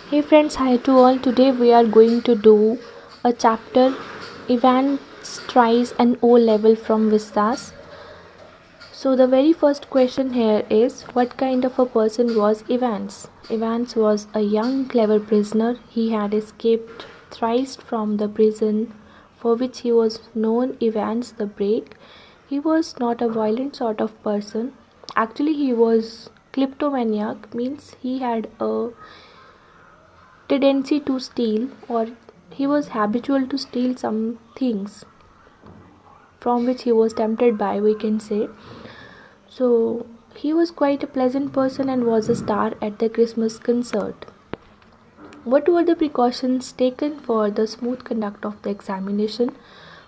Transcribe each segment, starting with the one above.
Hey friends, hi to all. Today we are going to do a chapter Events Tries an O level from Vistas. So the very first question here is, what kind of a person was Evans? Evans was a young clever prisoner. He had escaped thrice from the prison for which he was known Evans the Break. He was not a violent sort of person. Actually he was kleptomaniac, means he had a tendency to steal, or he was habitual to steal some things from which he was tempted by, we can say. So he was quite a pleasant person and was a star at the Christmas concert. What were the precautions taken for the smooth conduct of the examination?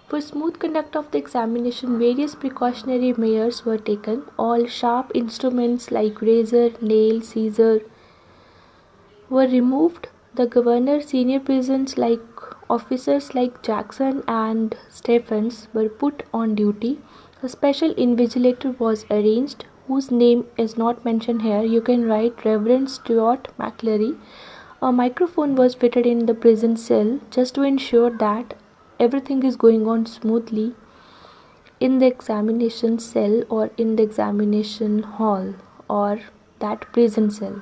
For smooth conduct of the examination, various precautionary measures were taken. All sharp instruments like razor, nail, scissor were removed. The governor, senior prisons like officers like Jackson and Stephens were put on duty. A special invigilator was arranged, whose name is not mentioned here. You can write Reverend Stuart McCleary. A microphone was fitted in the prison cell just to ensure that everything is going on smoothly in the examination cell or in the examination hall or that prison cell.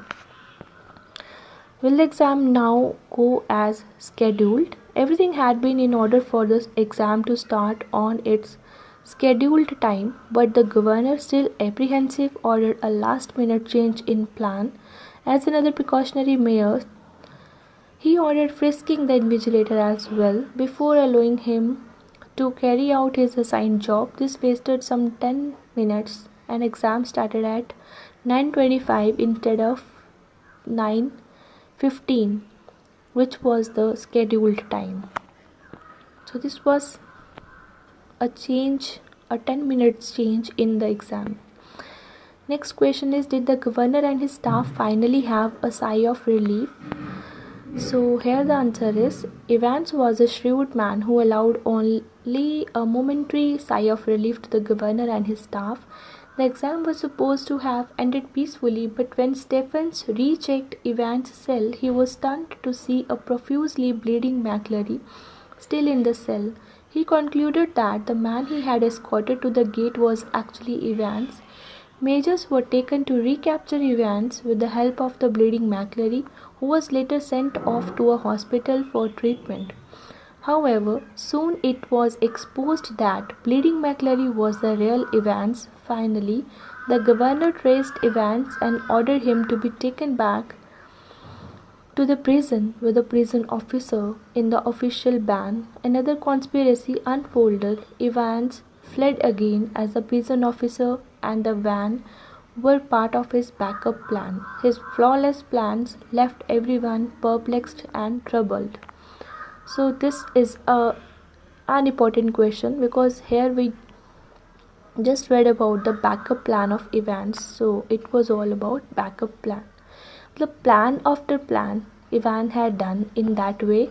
Will the exam now go as scheduled? Everything had been in order for the exam to start on its scheduled time, but the governor, still apprehensive, ordered a last minute change in plan. As another precautionary measure, he ordered frisking the invigilator as well before allowing him to carry out his assigned job. This wasted some 10 minutes, and exam started at 9:25 instead of 9:15, which was the scheduled time. So this was a 10 minutes change in the exam. Next question is, did the governor and his staff finally have a sigh of relief? So here the answer is, Evans was a shrewd man who allowed only a momentary sigh of relief to the governor and his staff. The exam was supposed to have ended peacefully, but when Stephens rechecked Evans' cell, he was stunned to see a profusely bleeding McCleary still in the cell. He concluded that the man he had escorted to the gate was actually Evans. Measures were taken to recapture Evans with the help of the bleeding McCleary, who was later sent off to a hospital for treatment. However, soon it was exposed that bleeding McCleary was the real Evans. Finally, the governor traced Evans and ordered him to be taken back to the prison with a prison officer in the official van. Another conspiracy unfolded. Evans fled again as the prison officer and the van were part of his backup plan. His flawless plans left everyone perplexed and troubled. So this is an important question, because here we just read about the backup plan of Evans. So it was all about backup plan. The plan after plan Ivan had done in that way.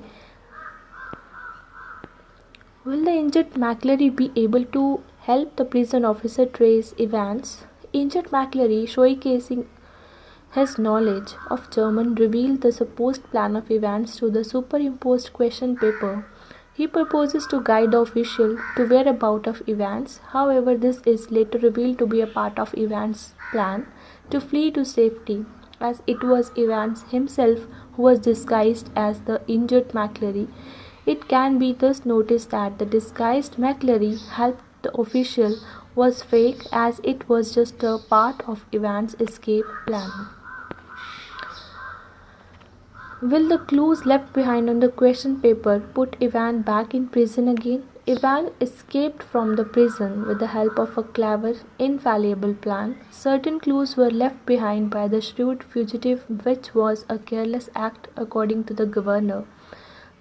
Will the injured McCleary be able to help the prison officer trace Evans? Injured McCleary, showcasing his knowledge of German, revealed the supposed plan of Evans to the superimposed question paper. He proposes to guide the official to whereabouts of Evans. However, this is later revealed to be a part of Evans' plan to flee to safety, as it was Evans himself who was disguised as the injured McCleary. It can be thus noticed that the disguised McCleary helped the official was fake, as it was just a part of Evans' escape plan. Will the clues left behind on the question paper put Ivan back in prison again? Ivan escaped from the prison with the help of a clever, infallible plan. Certain clues were left behind by the shrewd fugitive, which was a careless act according to the governor.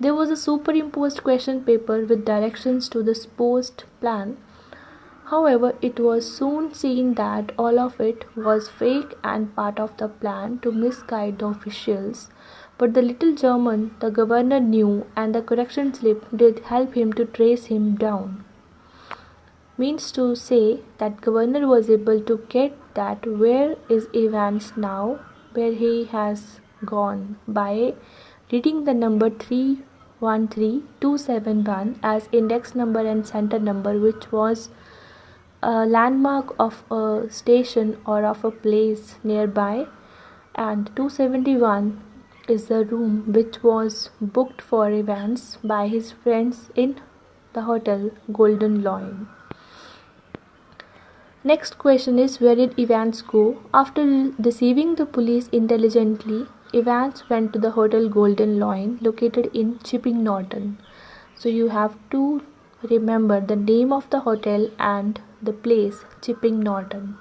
There was a superimposed question paper with directions to the supposed plan. However, it was soon seen that all of it was fake and part of the plan to misguide the officials. But the little German the governor knew, and the correction slip did help him to trace him down. Means to say that governor was able to get that where is Evans now, where he has gone by reading the number 313271 as index number and center number, which was a landmark of a station or of a place nearby, and 271 is the room which was booked for Evans by his friends in the hotel Golden Lion. Next question is, where did Evans go? After deceiving the police intelligently, Evans went to the hotel Golden Lion located in Chipping Norton. So you have to remember the name of the hotel and the place, Chipping Norton.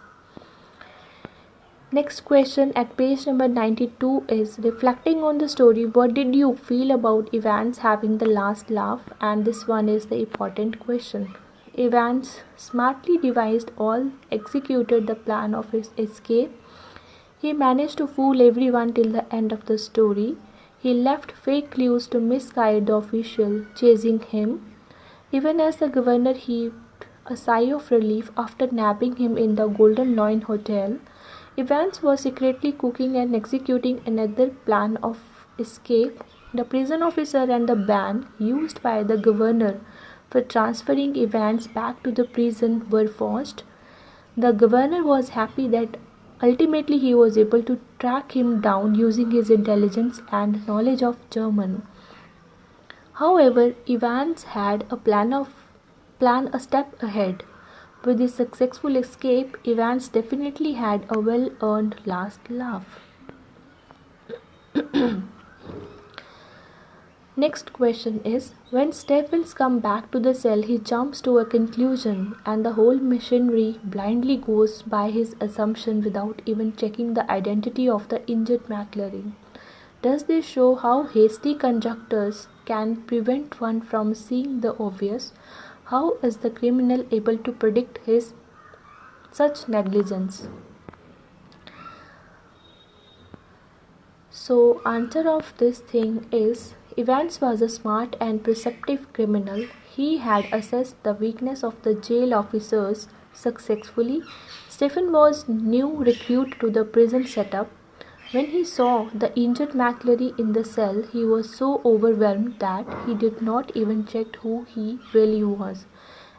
Next question at page number 92 is, reflecting on the story, what did you feel about Evans having the last laugh? And this one is the important question. Evans smartly devised all, executed the plan of his escape. He managed to fool everyone till the end of the story. He left fake clues to misguide the official chasing him. Even as the governor heaved a sigh of relief after nabbing him in the Golden Lion Hotel, Evans was secretly cooking and executing another plan of escape. The prison officer and the van used by the governor for transferring Evans back to the prison were forced. The governor was happy that ultimately he was able to track him down using his intelligence and knowledge of German. However, Evans had a plan a step ahead. With his successful escape, Evans definitely had a well-earned last laugh. Next question is, when Stephens comes back to the cell, he jumps to a conclusion and the whole machinery blindly goes by his assumption without even checking the identity of the injured McLaren. Does this show how hasty conjectures can prevent one from seeing the obvious? How is the criminal able to predict his such negligence? So, answer of this thing is, Evans was a smart and perceptive criminal. He had assessed the weakness of the jail officers successfully. Stephen was new recruit to the prison setup. When he saw the injured McLary in the cell, he was so overwhelmed that he did not even check who he really was.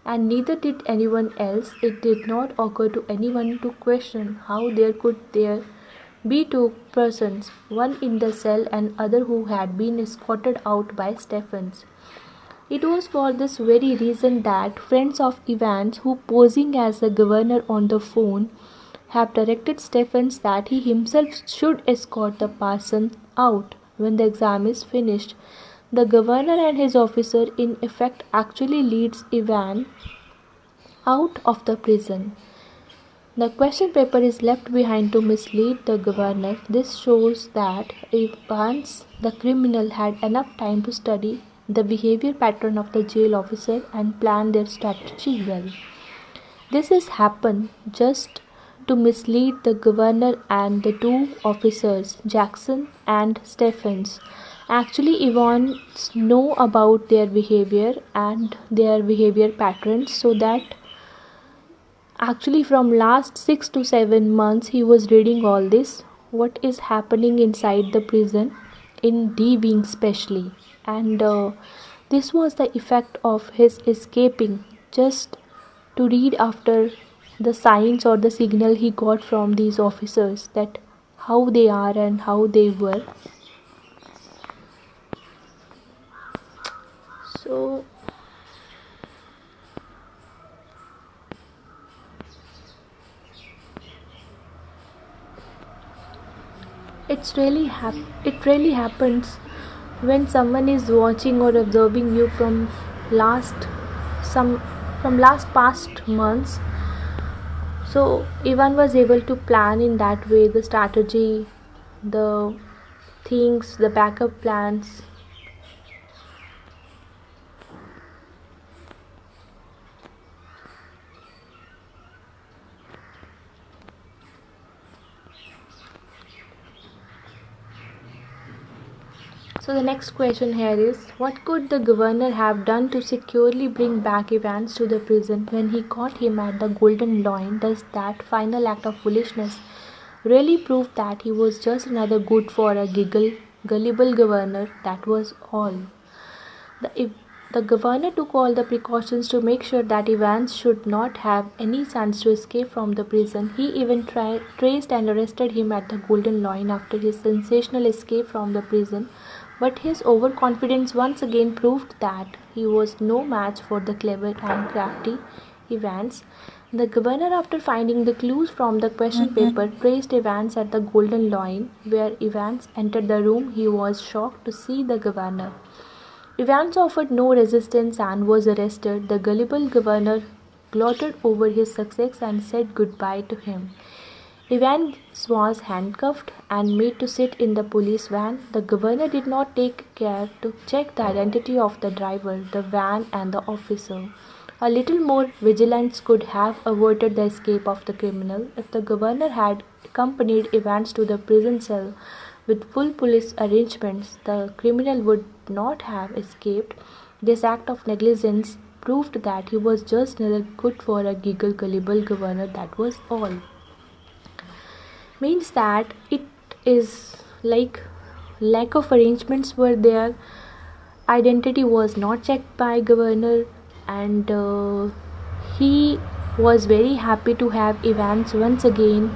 And neither did anyone else. It did not occur to anyone to question how there could be two persons, one in the cell and other who had been escorted out by Stephens. It was for this very reason that friends of Evans, who posing as the governor on the phone, have directed Stephens that he himself should escort the parson out when the exam is finished. The governor and his officer in effect actually leads Evan out of the prison. The question paper is left behind to mislead the governor. This shows that Evans, the criminal, had enough time to study the behavior pattern of the jail officer and plan their strategy well. This has happened just to mislead the governor and the two officers, Jackson and Stephens. Actually, Evans know about their behavior and their behavior patterns, so that actually from last 6 to 7 months he was reading all this, what is happening inside the prison, in D wing especially, and this was the effect of his escaping, just to read after the signs or the signal he got from these officers, that how they are and how they were. So it really happens when someone is watching or observing you from last past months. So Ivan was able to plan in that way the strategy, the things, the backup plans. So the next question here is, what could the governor have done to securely bring back Evans to the prison when he caught him at the Golden Lion? Does that final act of foolishness really proved that he was just another good for a gullible governor, that was all. The, the governor took all the precautions to make sure that Evans should not have any chance to escape from the prison. He even traced and arrested him at the Golden Lion after his sensational escape from the prison. But his overconfidence once again proved that he was no match for the clever and crafty Evans. The governor, after finding the clues from the question paper, praised Evans at the Golden Lion. Where Evans entered the room, he was shocked to see the governor. Evans offered no resistance and was arrested. The gullible governor gloated over his success and said goodbye to him. Evans was handcuffed and made to sit in the police van. The governor did not take care to check the identity of the driver, the van, and the officer. A little more vigilance could have averted the escape of the criminal. If the governor had accompanied Evans to the prison cell with full police arrangements, the criminal would not have escaped. This act of negligence proved that he was just another good for a gullible governor, that was all. Means that it is like lack of arrangements were there, identity was not checked by governor, and he was very happy to have Evans once again,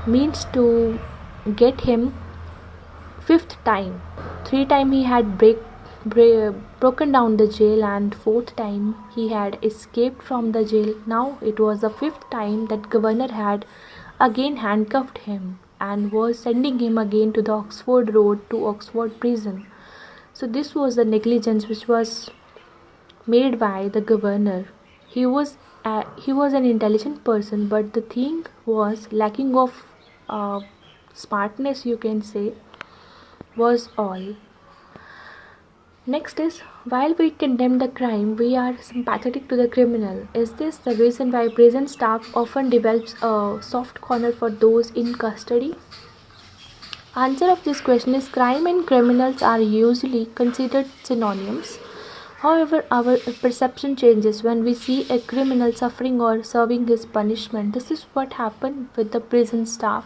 means to get him fifth time. 3 times he had broken down the jail, and 4th time he had escaped from the jail. Now it was the 5th time that governor had again handcuffed him and was sending him again to the Oxford Road to Oxford prison. So this was the negligence which was made by the governor. He was an intelligent person, but the thing was lacking of smartness, you can say, was all. Next is, while we condemn the crime, we are sympathetic to the criminal. Is this the reason why prison staff often develops a soft corner for those in custody? Answer of this question is crime and criminals are usually considered synonyms. However, our perception changes when we see a criminal suffering or serving his punishment. This is what happened with the prison staff.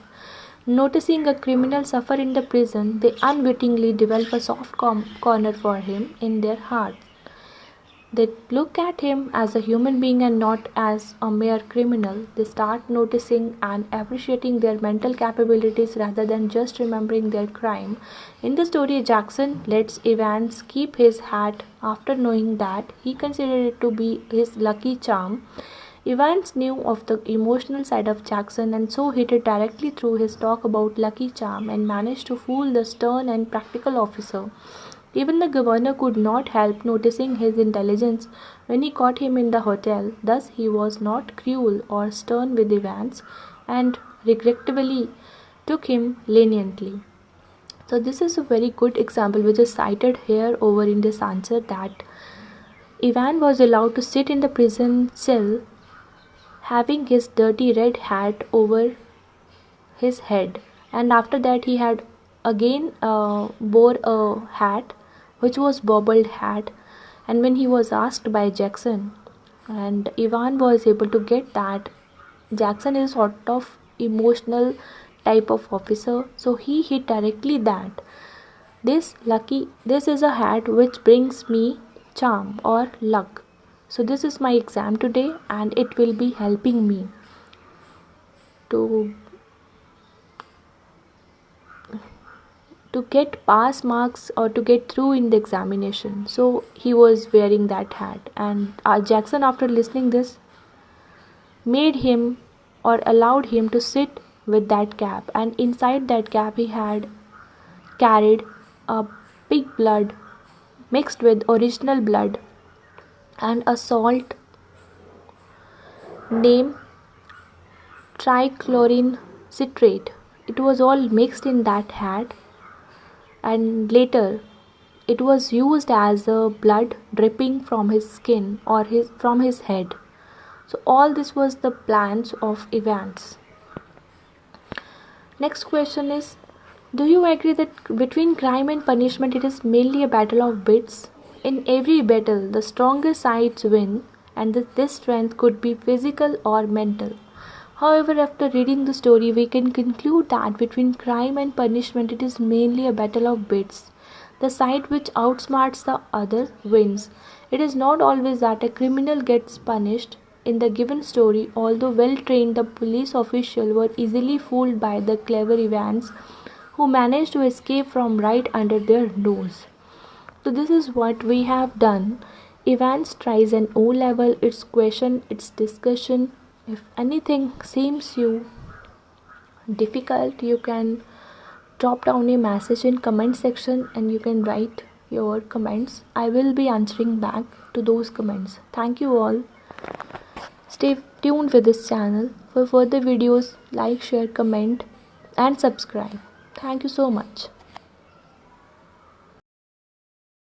Noticing a criminal suffer in the prison, they unwittingly develop a soft corner for him in their heart. They look at him as a human being and not as a mere criminal. They start noticing and appreciating their mental capabilities rather than just remembering their crime. In the story, Jackson lets Evans keep his hat after knowing that he considered it to be his lucky charm. Evans knew of the emotional side of Jackson, and so hit it directly through his talk about Lucky Charm and managed to fool the stern and practical officer. Even the governor could not help noticing his intelligence when he caught him in the hotel. Thus he was not cruel or stern with Evans, and regrettably took him leniently. So this is a very good example which is cited here over in this answer, that Evan was allowed to sit in the prison cell having his dirty red hat over his head, and after that he had again wore a hat which was bobbled hat. And when he was asked by Jackson, and Ivan was able to get that Jackson is sort of emotional type of officer, so he hit directly that this is a hat which brings me charm or luck. So this is my exam today, and it will be helping me to get pass marks or to get through in the examination. So he was wearing that hat, and Jackson, after listening this, made him or allowed him to sit with that cap, and inside that cap he had carried a pig blood mixed with original blood and a salt named trichlorine citrate. It was all mixed in that hat, and later it was used as a blood dripping from his skin or from his head. So all this was the plans of Evans. Next question is, do you agree that between crime and punishment it is mainly a battle of wits? In every battle, the stronger sides win, and this strength could be physical or mental. However, after reading the story, we can conclude that between crime and punishment, it is mainly a battle of wits. The side which outsmarts the other wins. It is not always that a criminal gets punished. In the given story, although well trained, the police officials were easily fooled by the clever Evans, who managed to escape from right under their nose. So this is what we have done. Evans tries an O level, its question, its discussion. If anything seems you difficult, you can drop down a message in comment section and you can write your comments. I will be answering back to those comments. Thank you all. Stay tuned with this channel for further videos. Like, share, comment and subscribe. Thank you so much.